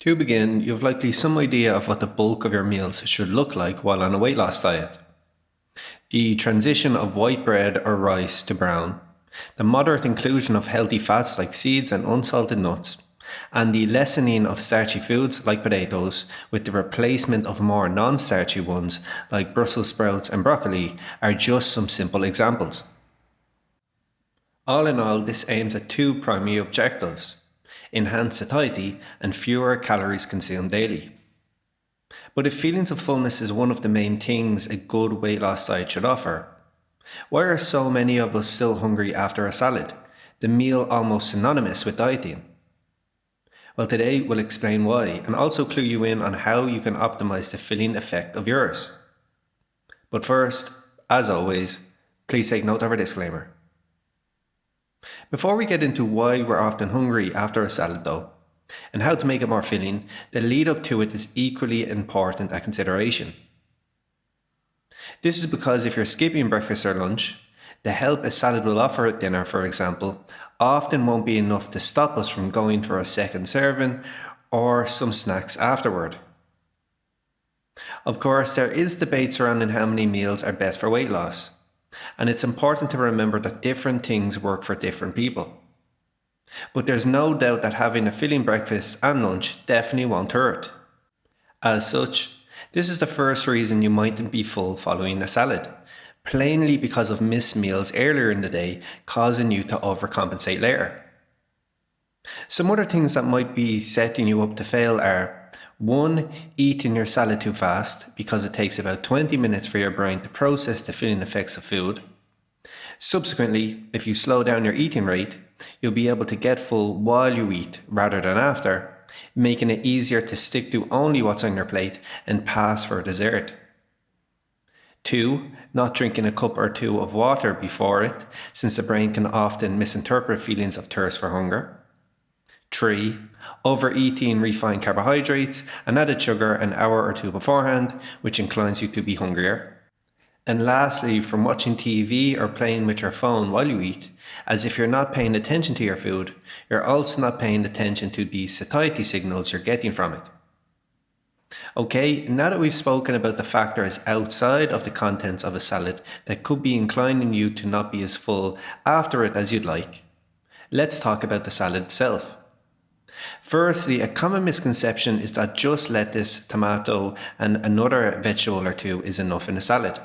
To begin, you've likely some idea of what the bulk of your meals should look like while on a weight loss diet. The transition of white bread or rice to brown, the moderate inclusion of healthy fats like seeds and unsalted nuts, and the lessening of starchy foods like potatoes with the replacement of more non-starchy ones like Brussels sprouts and broccoli are just some simple examples. All in all, this aims at two primary objectives: enhanced satiety and fewer calories consumed daily. But if feelings of fullness is one of the main things a good weight loss diet should offer, why are so many of us still hungry after a salad, the meal almost synonymous with dieting? Well, today we'll explain why and also clue you in on how you can optimize the filling effect of yours. But first, as always, please take note of our disclaimer. Before we get into why we're often hungry after a salad though, and how to make it more filling, the lead up to it is equally important a consideration. This is because if you're skipping breakfast or lunch, the help a salad will offer at dinner, for example, often won't be enough to stop us from going for a second serving or some snacks afterward. Of course, there is debate surrounding how many meals are best for weight loss, and it's important to remember that different things work for different people. But there's no doubt that having a filling breakfast and lunch definitely won't hurt. As such, this is the first reason you mightn't be full following a salad, plainly because of missed meals earlier in the day causing you to overcompensate later. Some other things that might be setting you up to fail are: 1. Eating your salad too fast because it takes about 20 minutes for your brain to process the filling effects of food. Subsequently, if you slow down your eating rate, you'll be able to get full while you eat rather than after, making it easier to stick to only what's on your plate and pass for dessert. 2. Not drinking a cup or two of water before it, since the brain can often misinterpret feelings of thirst for hunger. 3. Overeating refined carbohydrates and added sugar an hour or two beforehand, which inclines you to be hungrier. And lastly, from watching TV or playing with your phone while you eat, as if you're not paying attention to your food, you're also not paying attention to the satiety signals you're getting from it. Okay, now that we've spoken about the factors outside of the contents of a salad that could be inclining you to not be as full after it as you'd like, let's talk about the salad itself. Firstly, a common misconception is that just lettuce, tomato, and another vegetable or two is enough in a salad.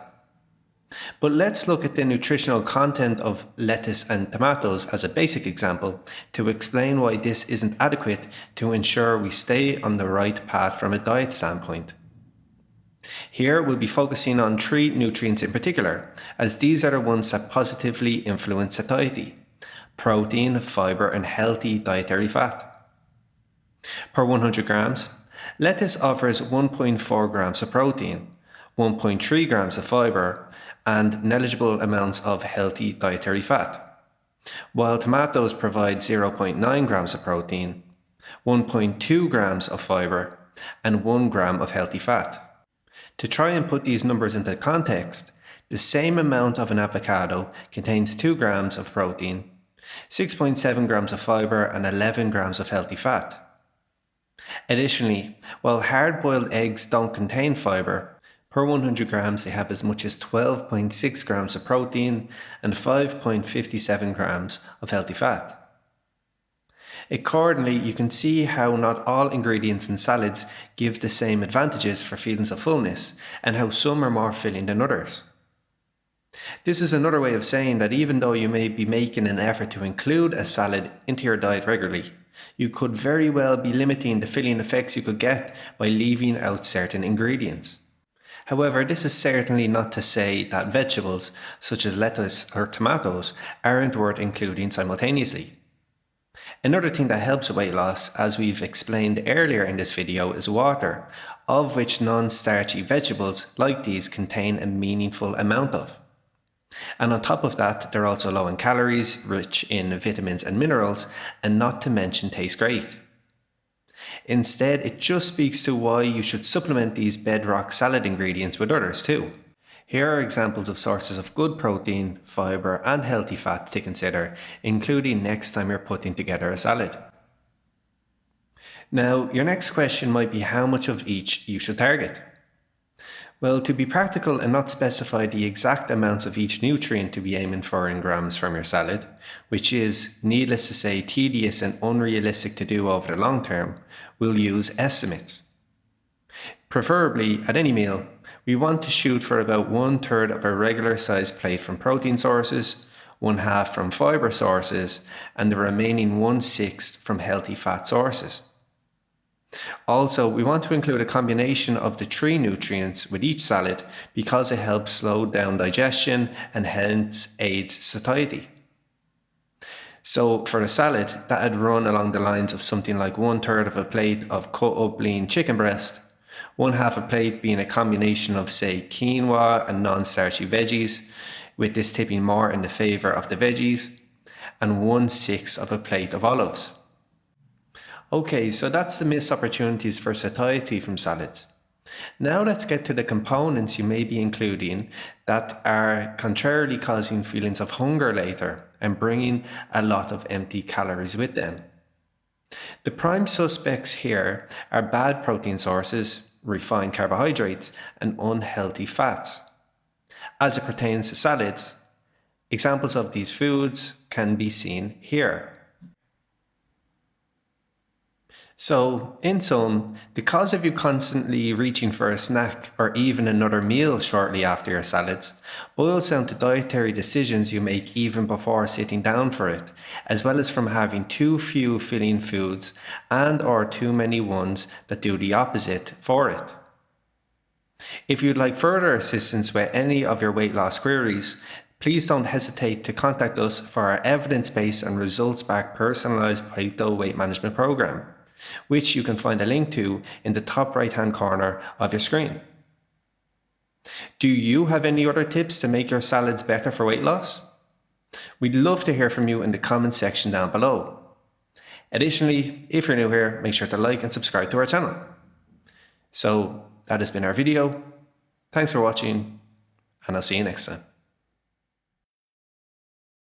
But let's look at the nutritional content of lettuce and tomatoes as a basic example to explain why this isn't adequate to ensure we stay on the right path from a diet standpoint. Here we'll be focusing on 3 nutrients in particular, as these are the ones that positively influence satiety: protein, fiber, and healthy dietary fat. Per 100 grams, lettuce offers 1.4 grams of protein, 1.3 grams of fiber, and negligible amounts of healthy dietary fat, while tomatoes provide 0.9 grams of protein, 1.2 grams of fiber, and 1 gram of healthy fat. To try and put these numbers into context, the same amount of an avocado contains 2 grams of protein, 6.7 grams of fiber, and 11 grams of healthy fat. Additionally, while hard-boiled eggs don't contain fiber, per 100 grams they have as much as 12.6 grams of protein and 5.57 grams of healthy fat. Accordingly, you can see how not all ingredients in salads give the same advantages for feelings of fullness, and how some are more filling than others. This is another way of saying that even though you may be making an effort to include a salad into your diet regularly, you could very well be limiting the filling effects you could get by leaving out certain ingredients. However, this is certainly not to say that vegetables, such as lettuce or tomatoes, aren't worth including simultaneously. Another thing that helps with weight loss, as we've explained earlier in this video, is water, of which non-starchy vegetables like these contain a meaningful amount of. And on top of that, they're also low in calories, rich in vitamins and minerals, and not to mention taste great. Instead, it just speaks to why you should supplement these bedrock salad ingredients with others too. Here are examples of sources of good protein, fiber, and healthy fat to consider, including next time you're putting together a salad. Now, your next question might be how much of each you should target. Well, to be practical and not specify the exact amounts of each nutrient to be aiming for in grams from your salad, which is, needless to say, tedious and unrealistic to do over the long term, we'll use estimates. Preferably, at any meal, we want to shoot for about 1/3 of a regular sized plate from protein sources, 1/2 from fibre sources, and the remaining 1/6 from healthy fat sources. Also, we want to include a combination of the 3 nutrients with each salad because it helps slow down digestion and hence aids satiety. So for a salad, that'd run along the lines of something like 1/3 of a plate of cut up lean chicken breast, 1/2 a plate being a combination of, say, quinoa and non-starchy veggies, with this tipping more in the favour of the veggies, and 1/6 of a plate of olives. Okay, so that's the missed opportunities for satiety from salads. Now let's get to the components you may be including that are contrarily causing feelings of hunger later and bringing a lot of empty calories with them. The prime suspects here are bad protein sources, refined carbohydrates, and unhealthy fats. As it pertains to salads, examples of these foods can be seen here. So, in sum, the cause of you constantly reaching for a snack or even another meal shortly after your salads boils down to dietary decisions you make even before sitting down for it, as well as from having too few filling foods and or too many ones that do the opposite for it. If you'd like further assistance with any of your weight loss queries, please don't hesitate to contact us for our evidence-based and results-backed personalised weight management program, which you can find a link to in the top right-hand corner of your screen. Do you have any other tips to make your salads better for weight loss? We'd love to hear from you in the comments section down below. Additionally, if you're new here, make sure to like and subscribe to our channel. So that has been our video. Thanks for watching, and I'll see you next time.